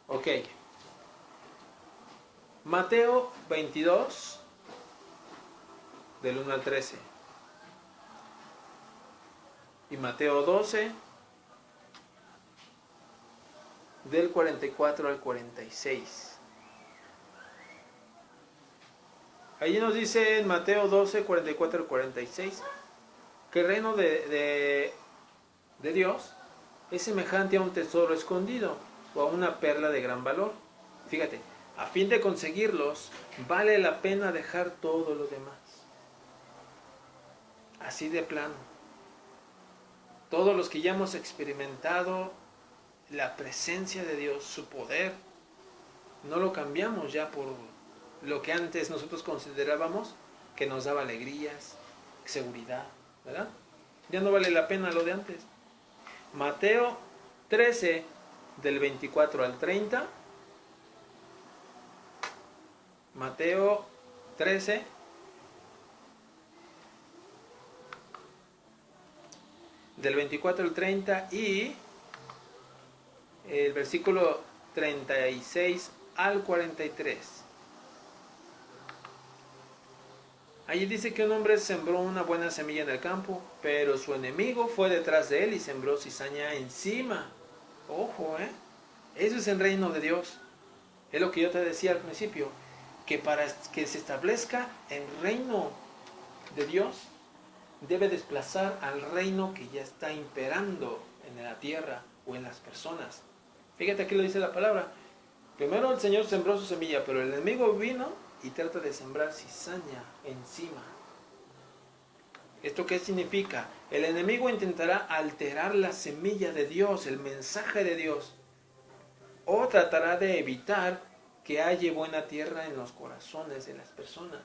Ok. Mateo 22, del 1 al 13. Y Mateo 12, del 44 al 46. Allí nos dice en Mateo 12, 44 al 46 que el reino de Dios es semejante a un tesoro escondido o a una perla de gran valor. Fíjate, a fin de conseguirlos, vale la pena dejar todo lo demás. Así de plano. Todos los que ya hemos experimentado la presencia de Dios, su poder, no lo cambiamos ya por lo que antes nosotros considerábamos que nos daba alegrías, seguridad, ¿verdad? Ya no vale la pena lo de antes. Mateo 13, del 24 al 30. Mateo 13, del 24 al 30 y el versículo 36 al 43. Allí dice que un hombre sembró una buena semilla en el campo, pero su enemigo fue detrás de él y sembró cizaña encima. Ojo, eso es el reino de Dios. Es lo que yo te decía al principio, que para que se establezca el reino de Dios, debe desplazar al reino que ya está imperando en la tierra o en las personas. Fíjate, aquí lo dice la palabra. Primero el Señor sembró su semilla, pero el enemigo vino y trata de sembrar cizaña encima. ¿Esto qué significa? El enemigo intentará alterar la semilla de Dios, el mensaje de Dios, o tratará de evitar que haya buena tierra en los corazones de las personas.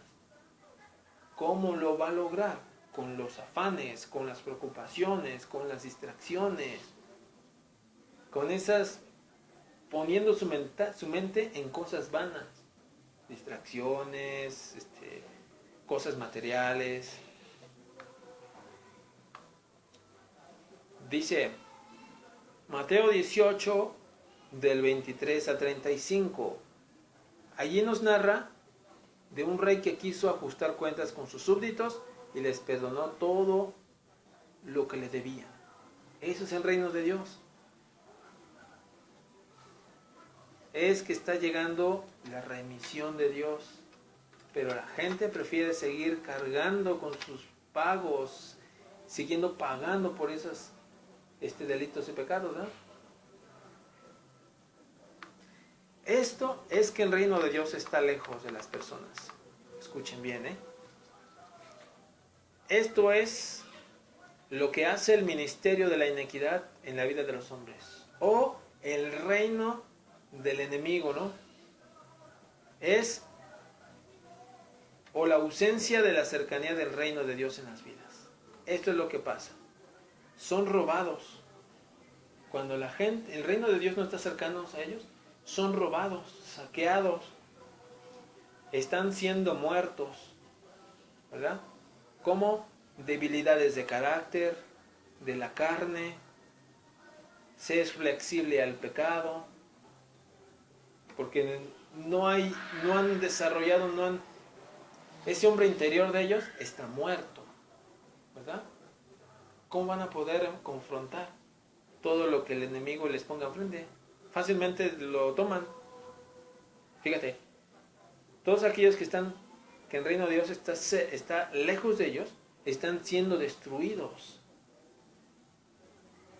¿Cómo lo va a lograr? Con los afanes, con las preocupaciones, con las distracciones, con esas, poniendo su mente en cosas vanas, distracciones, cosas materiales. Dice Mateo 18, del 23 a 35. Allí nos narra de un rey que quiso ajustar cuentas con sus súbditos y les perdonó todo lo que le debían. Eso es el reino de Dios. Es que está llegando la remisión de Dios, pero la gente prefiere seguir cargando con sus pagos, siguiendo pagando por esos delitos y pecados, ¿no? Esto es que el reino de Dios está lejos de las personas. Escuchen bien, Esto es lo que hace el ministerio de la iniquidad en la vida de los hombres, o el reino del enemigo, ¿no? Es o la ausencia de la cercanía del reino de Dios en las vidas. Esto es lo que pasa. Son robados. Cuando la gente, el reino de Dios no está cercano a ellos, son robados, saqueados, están siendo muertos, ¿verdad? Como debilidades de carácter, de la carne, se es flexible al pecado, porque no han desarrollado, ese hombre interior de ellos está muerto, ¿verdad? ¿Cómo van a poder confrontar todo lo que el enemigo les ponga enfrente? Fácilmente lo toman. Fíjate, todos aquellos que el reino de Dios está lejos de ellos, están siendo destruidos.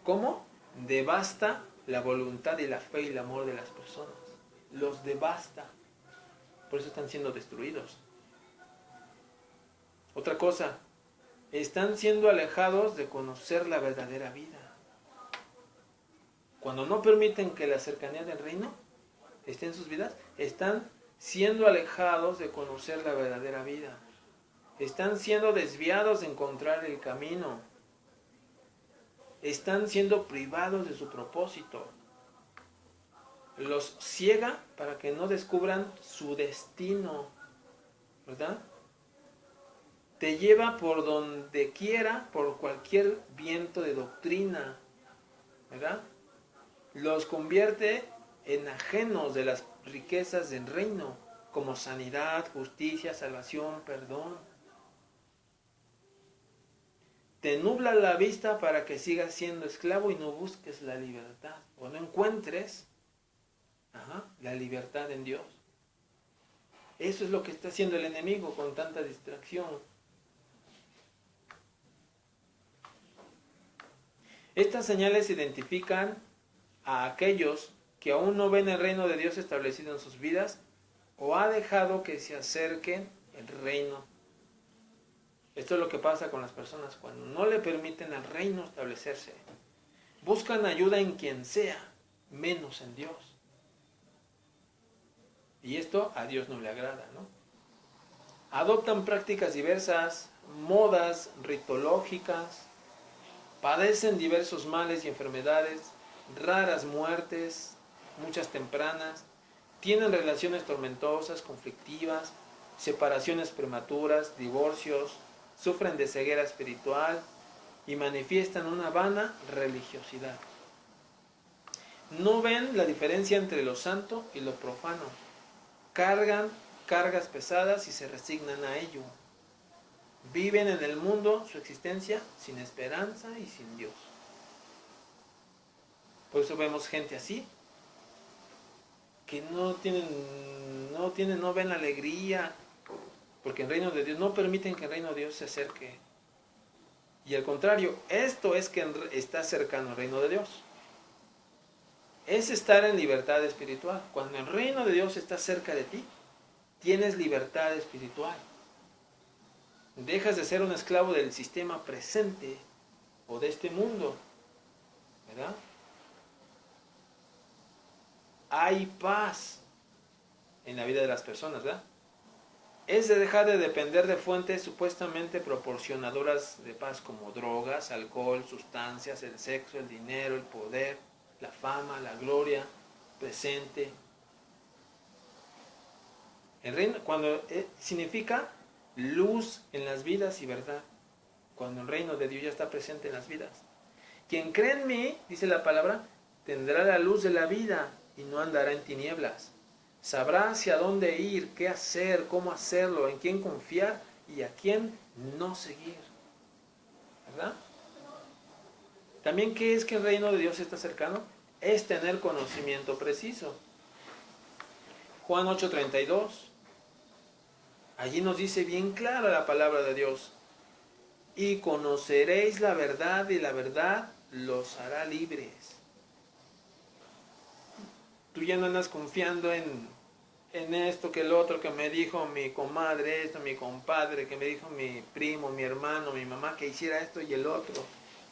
¿Cómo? Devasta la voluntad y la fe y el amor de las personas. Los devasta. Por eso están siendo destruidos. Otra cosa, están siendo alejados de conocer la verdadera vida. Cuando no permiten que la cercanía del reino esté en sus vidas, están siendo alejados de conocer la verdadera vida. Están siendo desviados de encontrar el camino. Están siendo privados de su propósito. Los ciega para que no descubran su destino, ¿verdad? Te lleva por donde quiera, por cualquier viento de doctrina, ¿verdad? Los convierte enajenos de las riquezas del reino, como sanidad, justicia, salvación, perdón. Te nubla la vista para que sigas siendo esclavo y no busques la libertad, o no encuentres la libertad en Dios. Eso es lo que está haciendo el enemigo con tanta distracción. Estas señales identifican a aquellos que aún no ven el reino de Dios establecido en sus vidas o ha dejado que se acerquen el reino. Esto es lo que pasa con las personas cuando no le permiten al reino establecerse. Buscan ayuda en quien sea, menos en Dios. Y esto a Dios no le agrada, ¿no? Adoptan prácticas diversas, modas ritológicas, padecen diversos males y enfermedades, raras muertes, muchas tempranas, tienen relaciones tormentosas, conflictivas, separaciones prematuras, divorcios, sufren de ceguera espiritual y manifiestan una vana religiosidad. No ven la diferencia entre lo santo y lo profano. Cargan cargas pesadas y se resignan a ello. Viven en el mundo su existencia sin esperanza y sin Dios. Por eso vemos gente así, que no ven la alegría, porque el reino de Dios, no permiten que el reino de Dios se acerque. Y al contrario, esto es que está cercano al reino de Dios. Es estar en libertad espiritual. Cuando el reino de Dios está cerca de ti, tienes libertad espiritual. Dejas de ser un esclavo del sistema presente o de este mundo, ¿verdad? Hay paz en la vida de las personas, ¿verdad? Es de dejar de depender de fuentes supuestamente proporcionadoras de paz como drogas, alcohol, sustancias, el sexo, el dinero, el poder, la fama, la gloria, presente. El reino, cuando significa luz en las vidas y verdad, cuando el reino de Dios ya está presente en las vidas. Quien cree en mí, dice la palabra, tendrá la luz de la vida y no andará en tinieblas. Sabrá hacia dónde ir, qué hacer, cómo hacerlo, en quién confiar y a quién no seguir. ¿Verdad? También, ¿qué es que el reino de Dios está cercano? Es tener conocimiento preciso. Juan 8:32. Allí nos dice bien clara la palabra de Dios. Y conoceréis la verdad y la verdad los hará libres. Tú ya no andas confiando en esto, que el otro, que me dijo mi comadre, esto, mi compadre, que me dijo mi primo, mi hermano, mi mamá, que hiciera esto y el otro,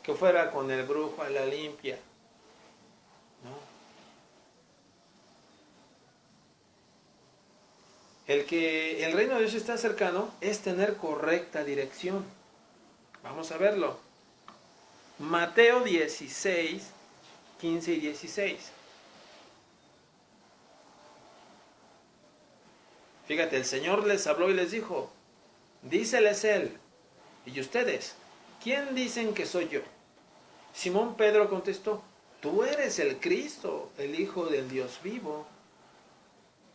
que fuera con el brujo a la limpia. No. El reino de Dios está cercano es tener correcta dirección. Vamos a verlo. Mateo 16, 15 y 16. Fíjate, el Señor les habló y les dijo, díceles él, ¿y ustedes? ¿Quién dicen que soy yo? Simón Pedro contestó, tú eres el Cristo, el Hijo del Dios vivo.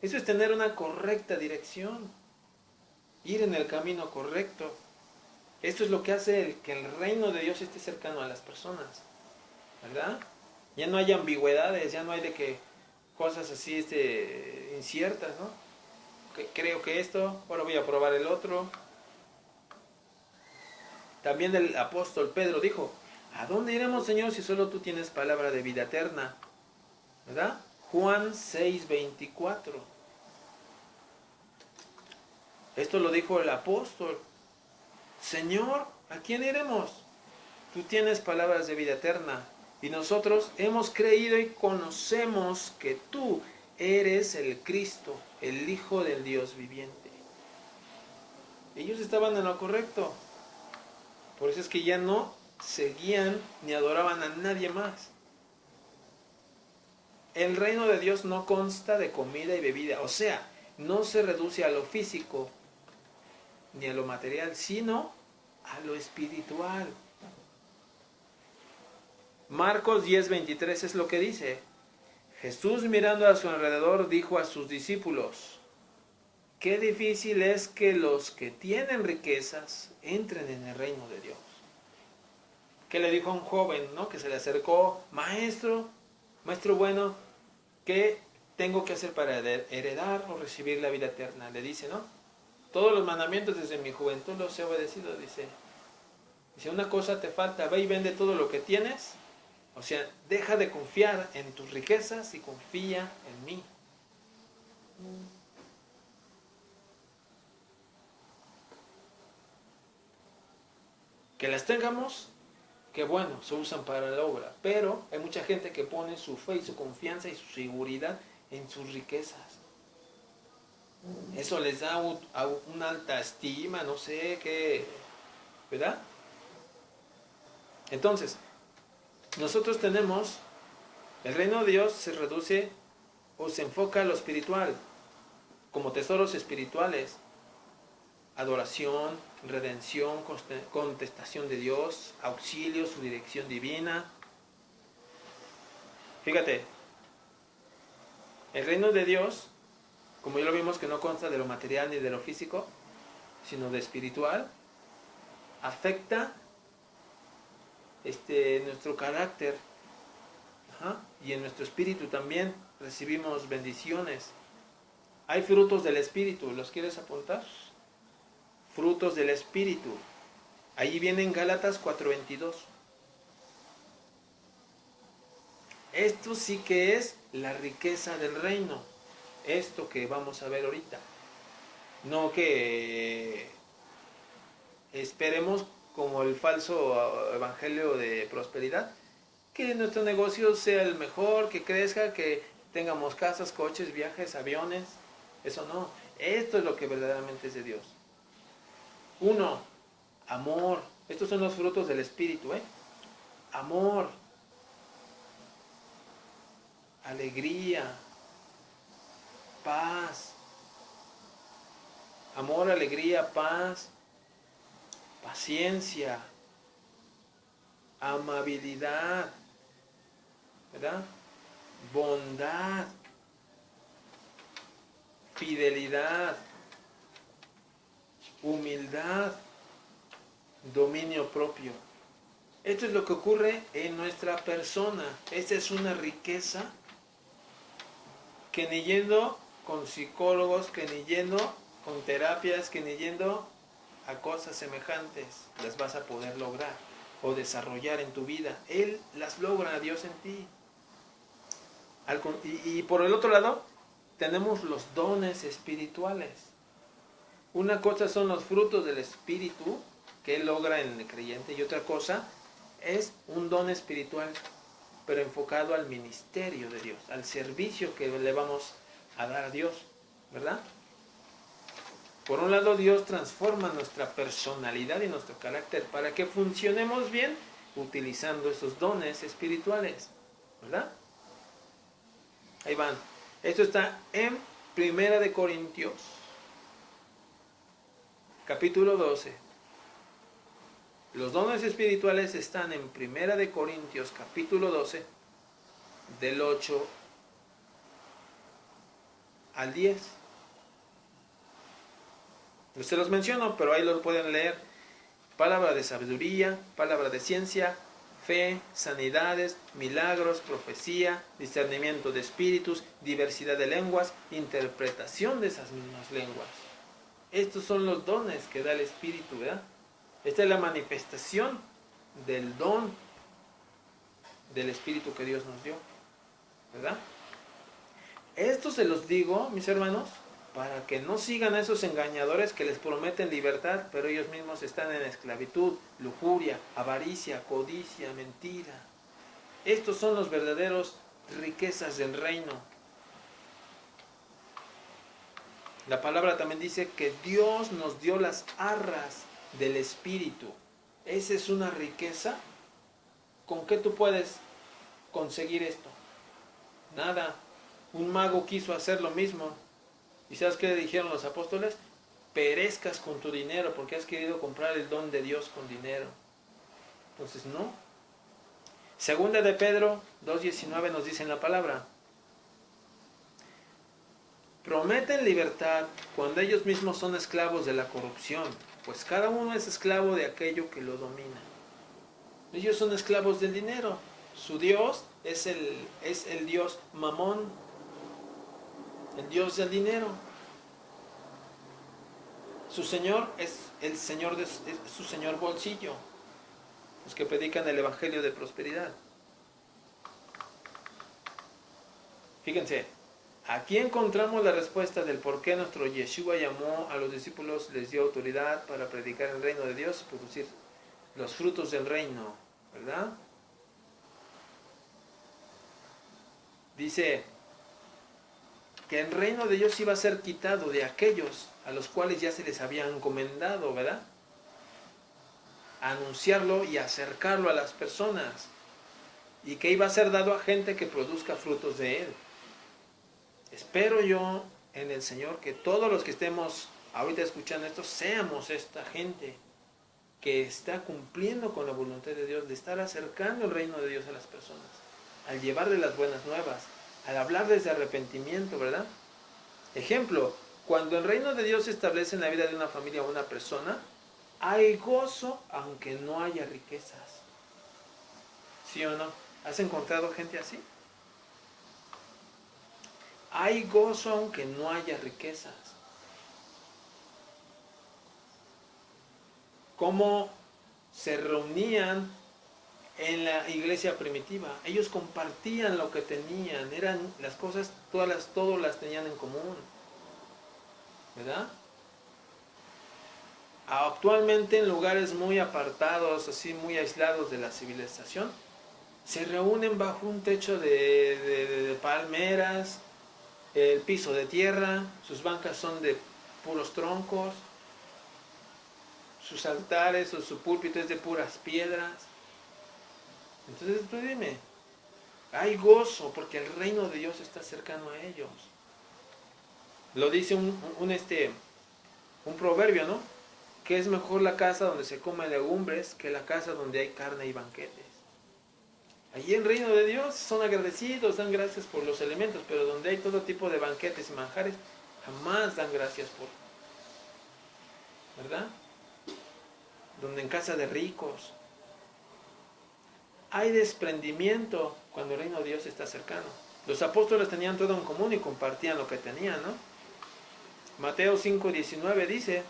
Eso es tener una correcta dirección, ir en el camino correcto. Esto es lo que hace que el reino de Dios esté cercano a las personas, ¿verdad? Ya no hay ambigüedades, ya no hay de que cosas así inciertas, ¿no? Creo que esto, ahora voy a probar el otro. También el apóstol Pedro dijo, ¿a dónde iremos, Señor, si solo tú tienes palabra de vida eterna? ¿Verdad? Juan 6:24. Esto lo dijo el apóstol. Señor, ¿a quién iremos? Tú tienes palabras de vida eterna. Y nosotros hemos creído y conocemos que tú eres el Cristo, el Hijo del Dios viviente. Ellos estaban en lo correcto. Por eso es que ya no seguían ni adoraban a nadie más. El reino de Dios no consta de comida y bebida. O sea, no se reduce a lo físico ni a lo material, sino a lo espiritual. Marcos 10:23 es lo que dice. Jesús, mirando a su alrededor, dijo a sus discípulos: qué difícil es que los que tienen riquezas entren en el reino de Dios. ¿Qué le dijo a un joven, ¿no?, que se le acercó? Maestro bueno, ¿qué tengo que hacer para heredar o recibir la vida eterna? Le dice, ¿no? Todos los mandamientos desde mi juventud los he obedecido, dice. Dice, una cosa te falta, ve y vende todo lo que tienes. O sea, deja de confiar en tus riquezas y confía en mí. Que las tengamos, que bueno, se usan para la obra. Pero hay mucha gente que pone su fe y su confianza y su seguridad en sus riquezas. Eso les da una alta estima, no sé qué, ¿verdad? Entonces, nosotros tenemos, el reino de Dios se reduce o se enfoca a lo espiritual, como tesoros espirituales, adoración, redención, contestación de Dios, auxilio, su dirección divina. Fíjate, el reino de Dios, como ya lo vimos, que no consta de lo material ni de lo físico, sino de espiritual, afecta nuestro carácter. Y en nuestro espíritu también recibimos bendiciones. Hay frutos del espíritu, ¿los quieres apuntar? Frutos del espíritu. Ahí viene en Gálatas 4:22. Esto sí que es la riqueza del reino. Esto que vamos a ver ahorita. No que esperemos como el falso evangelio de prosperidad, que nuestro negocio sea el mejor, que crezca, que tengamos casas, coches, viajes, aviones. Eso no. Esto es lo que verdaderamente es de Dios. 1. Amor. Estos son los frutos del espíritu, Amor. Alegría. Paz. Amor, alegría, paz. Paciencia. Amabilidad. ¿Verdad? Bondad. Fidelidad. Humildad. Dominio propio. Esto es lo que ocurre en nuestra persona. Esta es una riqueza que ni yendo con psicólogos, que ni yendo con terapias, que ni yendo a cosas semejantes las vas a poder lograr o desarrollar en tu vida. Él las logra, Dios en ti. Y por el otro lado, tenemos los dones espirituales. Una cosa son los frutos del espíritu que Él logra en el creyente, y otra cosa es un don espiritual, pero enfocado al ministerio de Dios, al servicio que le vamos a dar a Dios, ¿verdad? Por un lado, Dios transforma nuestra personalidad y nuestro carácter para que funcionemos bien utilizando esos dones espirituales, ¿verdad? Ahí van. Esto está en 1 Corintios, capítulo 12. Los dones espirituales están en 1 Corintios, capítulo 12, del 8 al 10. No se los menciono, pero ahí los pueden leer. Palabra de sabiduría, palabra de ciencia, fe, sanidades, milagros, profecía, discernimiento de espíritus, diversidad de lenguas, interpretación de esas mismas lenguas. Estos son los dones que da el Espíritu, ¿verdad? Esta es la manifestación del don del Espíritu que Dios nos dio, ¿verdad? Esto se los digo, mis hermanos, para que no sigan a esos engañadores que les prometen libertad, pero ellos mismos están en esclavitud, lujuria, avaricia, codicia, mentira. Estos son los verdaderos riquezas del reino. La palabra también dice que Dios nos dio las arras del Espíritu. Esa es una riqueza. ¿Con qué tú puedes conseguir esto? Nada. Un mago quiso hacer lo mismo. ¿Y sabes qué le dijeron los apóstoles? Perezcas con tu dinero porque has querido comprar el don de Dios con dinero. Entonces, no. Segunda de Pedro 2:19 nos dice en la palabra: Prometen libertad cuando ellos mismos son esclavos de la corrupción, pues cada uno es esclavo de aquello que lo domina. Ellos son esclavos del dinero. Su Dios es el Dios Mamón, el Dios del dinero. Su Señor es el Señor es su Señor bolsillo, los que predican el Evangelio de prosperidad. Fíjense, aquí encontramos la respuesta del por qué nuestro Yeshua llamó a los discípulos, les dio autoridad para predicar el reino de Dios y producir los frutos del reino, ¿verdad? Dice que el reino de Dios iba a ser quitado de aquellos a los cuales ya se les había encomendado, ¿verdad? Anunciarlo y acercarlo a las personas, y que iba a ser dado a gente que produzca frutos de él. Espero yo en el Señor que todos los que estemos ahorita escuchando esto seamos esta gente que está cumpliendo con la voluntad de Dios, de estar acercando el reino de Dios a las personas, al llevarle las buenas nuevas, al hablarles de arrepentimiento, ¿verdad? Ejemplo, cuando el reino de Dios se establece en la vida de una familia o una persona, hay gozo aunque no haya riquezas. ¿Sí o no? ¿Has encontrado gente así? Hay gozo aunque no haya riquezas. ¿Cómo se reunían en la iglesia primitiva? Ellos compartían lo que tenían, eran las cosas, todas las tenían en común, ¿verdad? Actualmente en lugares muy apartados, así muy aislados de la civilización, se reúnen bajo un techo de palmeras, el piso de tierra, sus bancas son de puros troncos, sus altares o su púlpito es de puras piedras. Entonces tú dime, hay gozo porque el reino de Dios está cercano a ellos. Lo dice un proverbio, ¿no? Que es mejor la casa donde se come legumbres que la casa donde hay carne y banquetes. Allí en el reino de Dios son agradecidos, dan gracias por los elementos, pero donde hay todo tipo de banquetes y manjares, jamás dan gracias por, ¿verdad? Donde en casa de ricos hay desprendimiento cuando el reino de Dios está cercano. Los apóstoles tenían todo en común y compartían lo que tenían, ¿no? Mateo 5:19 dice: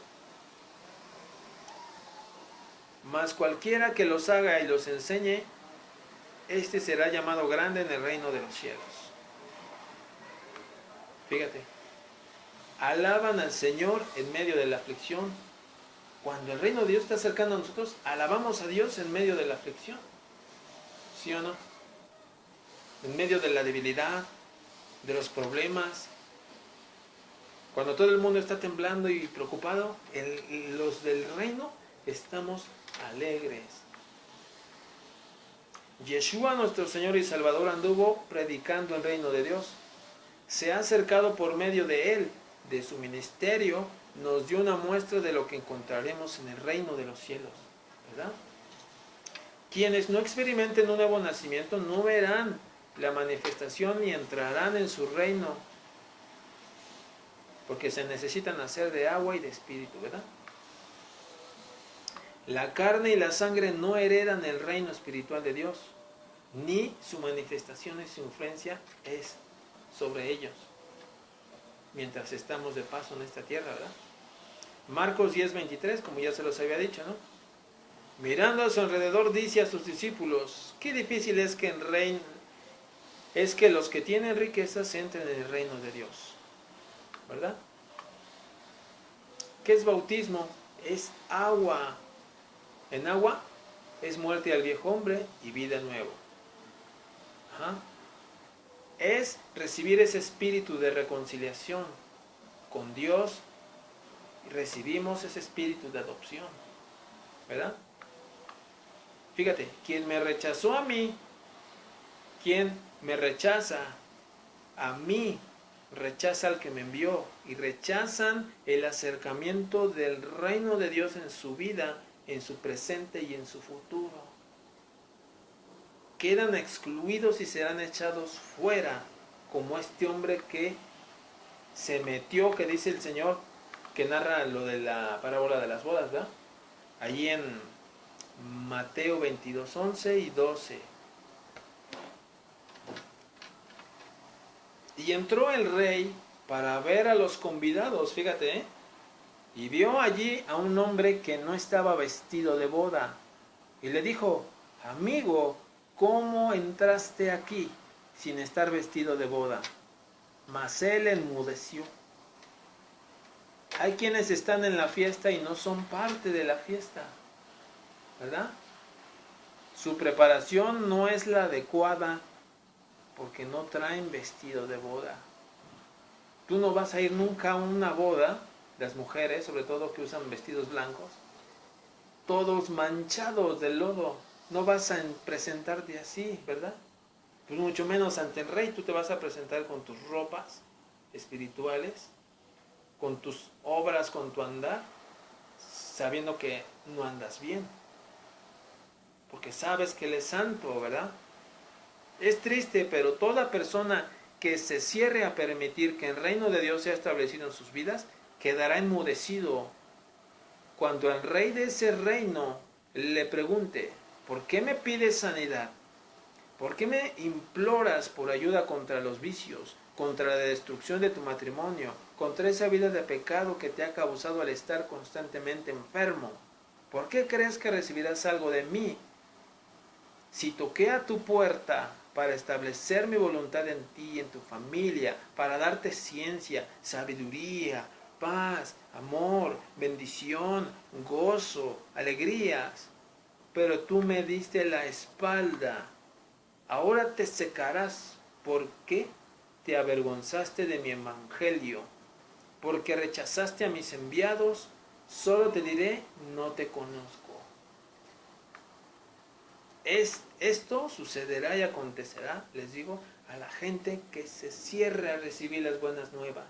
mas cualquiera que los haga y los enseñe, este será llamado grande en el reino de los cielos. Fíjate, alaban al Señor en medio de la aflicción. Cuando el reino de Dios está cercano a nosotros, alabamos a Dios en medio de la aflicción. ¿Sí o no? En medio de la debilidad, de los problemas. Cuando todo el mundo está temblando y preocupado, los del reino estamos alegres. Yeshua, nuestro Señor y Salvador, anduvo predicando el reino de Dios. Se ha acercado por medio de él, de su ministerio, nos dio una muestra de lo que encontraremos en el reino de los cielos, ¿verdad? Quienes no experimenten un nuevo nacimiento no verán la manifestación ni entrarán en su reino, porque se necesitan nacer de agua y de espíritu, ¿verdad? La carne y la sangre no heredan el reino espiritual de Dios, ni su manifestación y su influencia es sobre ellos, mientras estamos de paso en esta tierra, ¿verdad? Marcos 10:23, como ya se los había dicho, ¿no? Mirando a su alrededor dice a sus discípulos: qué difícil es que los que tienen riquezas entren en el reino de Dios, ¿verdad? ¿Qué es bautismo? Es agua. En agua es muerte al viejo hombre y vida nueva. Ajá. Es recibir ese espíritu de reconciliación con Dios y recibimos ese espíritu de adopción, ¿verdad? Fíjate, quien me rechazó a mí, quien me rechaza a mí, rechaza al que me envió, y rechazan el acercamiento del reino de Dios en su vida, en su presente y en su futuro. Quedan excluidos y serán echados fuera, como este hombre que se metió, que dice el Señor, que narra lo de la parábola de las bodas, ¿verdad? Allí en Mateo 22, 11 y 12. Y entró el rey para ver a los convidados, fíjate, y vio allí a un hombre que no estaba vestido de boda. Y le dijo, amigo, ¿cómo entraste aquí sin estar vestido de boda? Mas él enmudeció. Hay quienes están en la fiesta y no son parte de la fiesta, ¿verdad? Su preparación no es la adecuada porque no traen vestido de boda. Tú no vas a ir nunca a una boda, las mujeres, sobre todo que usan vestidos blancos, todos manchados de lodo. No vas a presentarte así, ¿verdad? Pues mucho menos ante el rey. Tú te vas a presentar con tus ropas espirituales, con tus obras, con tu andar, sabiendo que no andas bien, porque sabes que Él es santo, ¿verdad? Es triste, pero toda persona que se cierre a permitir que el reino de Dios sea establecido en sus vidas, quedará enmudecido. Cuando el rey de ese reino le pregunte, ¿por qué me pides sanidad? ¿Por qué me imploras por ayuda contra los vicios, contra la destrucción de tu matrimonio, contra esa vida de pecado que te ha causado al estar constantemente enfermo? ¿Por qué crees que recibirás algo de mí? Si toqué a tu puerta para establecer mi voluntad en ti y en tu familia, para darte ciencia, sabiduría, paz, amor, bendición, gozo, alegrías, pero tú me diste la espalda, ahora te secarás. ¿Por qué te avergonzaste de mi evangelio? Porque rechazaste a mis enviados, solo te diré, no te conozco. Esto sucederá y acontecerá, les digo, a la gente que se cierre a recibir las buenas nuevas.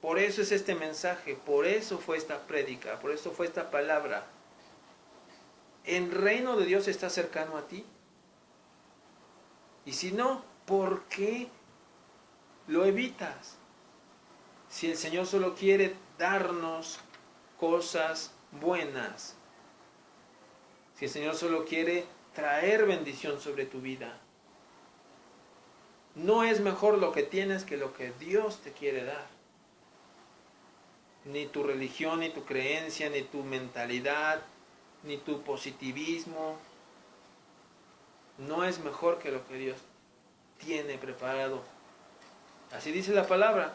Por eso es este mensaje, por eso fue esta prédica, por eso fue esta palabra. ¿El reino de Dios está cercano a ti? Y si no, ¿por qué lo evitas? Si el Señor solo quiere darnos cosas buenas, si el Señor solo quiere traer bendición sobre tu vida, no es mejor lo que tienes que lo que Dios te quiere dar. Ni tu religión, ni tu creencia, ni tu mentalidad, ni tu positivismo, no es mejor que lo que Dios tiene preparado. Así dice la palabra,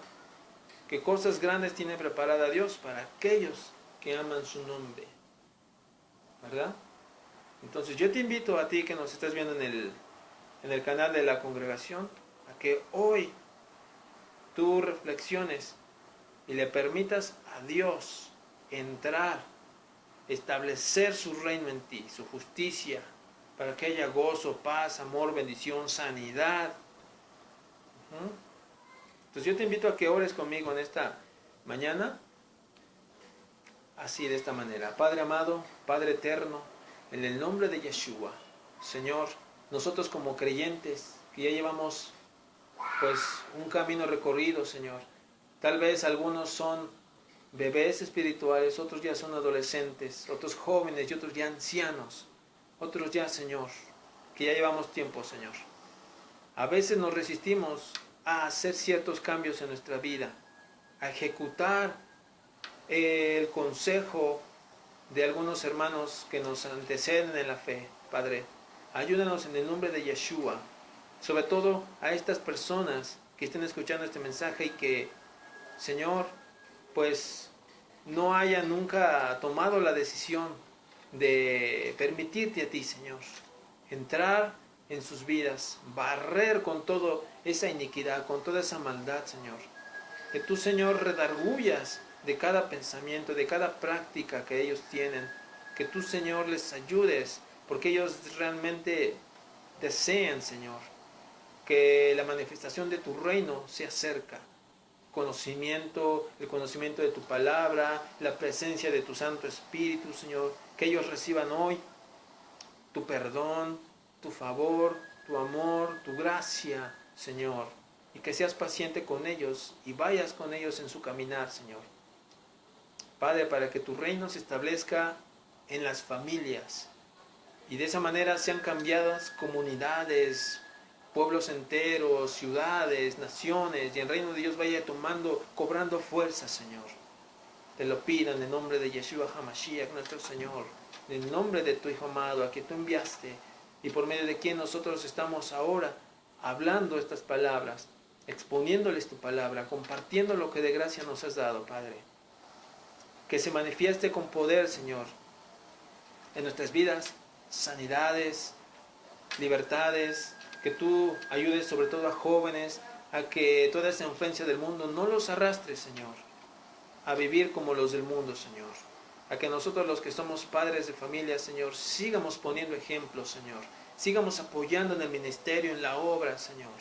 que cosas grandes tiene preparada Dios para aquellos que aman su nombre, ¿verdad? Entonces yo te invito a ti que nos estás viendo en el canal de la congregación, a que hoy tú reflexiones y le permitas a Dios entrar, establecer su reino en ti, su justicia, para que haya gozo, paz, amor, bendición, sanidad. Entonces yo te invito a que ores conmigo en esta mañana, así de esta manera. Padre amado, Padre eterno, en el nombre de Yeshua, Señor, nosotros como creyentes que ya llevamos pues un camino recorrido, Señor. Tal vez algunos son bebés espirituales, otros ya son adolescentes, otros jóvenes y otros ya ancianos, otros ya, Señor, que ya llevamos tiempo, Señor. A veces nos resistimos a hacer ciertos cambios en nuestra vida, a ejecutar el consejo de algunos hermanos que nos anteceden en la fe. Padre, ayúdanos en el nombre de Yeshua, sobre todo a estas personas que estén escuchando este mensaje y que, Señor, pues no hayan nunca tomado la decisión de permitirte a ti, Señor, entrar en sus vidas, barrer con toda esa iniquidad, con toda esa maldad, Señor. Que tú, Señor, redargullas de cada pensamiento, de cada práctica que ellos tienen. Que tú, Señor, les ayudes, porque ellos realmente desean, Señor, que la manifestación de tu reino se acerca. El conocimiento de tu palabra, la presencia de tu Santo Espíritu, Señor, que ellos reciban hoy tu perdón, tu favor, tu amor, tu gracia, Señor. y que seas paciente con ellos y vayas con ellos en su caminar, Señor. Padre, para que tu reino se establezca en las familias y de esa manera sean cambiadas comunidades, pueblos enteros, ciudades, naciones, y el reino de Dios vaya cobrando fuerza, Señor. Te lo pido en el nombre de Yeshua HaMashiach, nuestro Señor, en el nombre de tu Hijo amado, a quien tú enviaste, y por medio de quien nosotros estamos ahora hablando estas palabras, exponiéndoles tu palabra, compartiendo lo que de gracia nos has dado, Padre. Que se manifieste con poder, Señor, en nuestras vidas, sanidades, libertades, que tú ayudes sobre todo a jóvenes, a que toda esa influencia del mundo no los arrastre, Señor, a vivir como los del mundo, Señor. A que nosotros los que somos padres de familia, Señor, sigamos poniendo ejemplos, Señor. Sigamos apoyando en el ministerio, en la obra, Señor.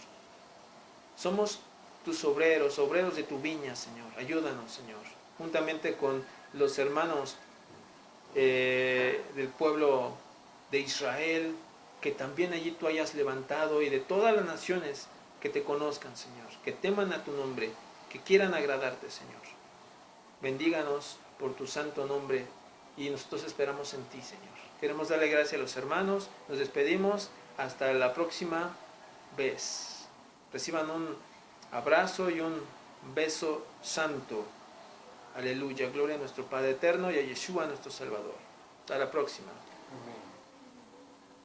Somos tus obreros, obreros de tu viña, Señor. Ayúdanos, Señor. Juntamente con los hermanos del pueblo de Israel, que también allí tú hayas levantado, y de todas las naciones que te conozcan, Señor, que teman a tu nombre, que quieran agradarte, Señor. Bendíganos por tu santo nombre y nosotros esperamos en ti, Señor. Queremos darle gracias a los hermanos, nos despedimos, hasta la próxima vez. Reciban un abrazo y un beso santo. Aleluya, gloria a nuestro Padre eterno y a Yeshua nuestro Salvador. Hasta la próxima.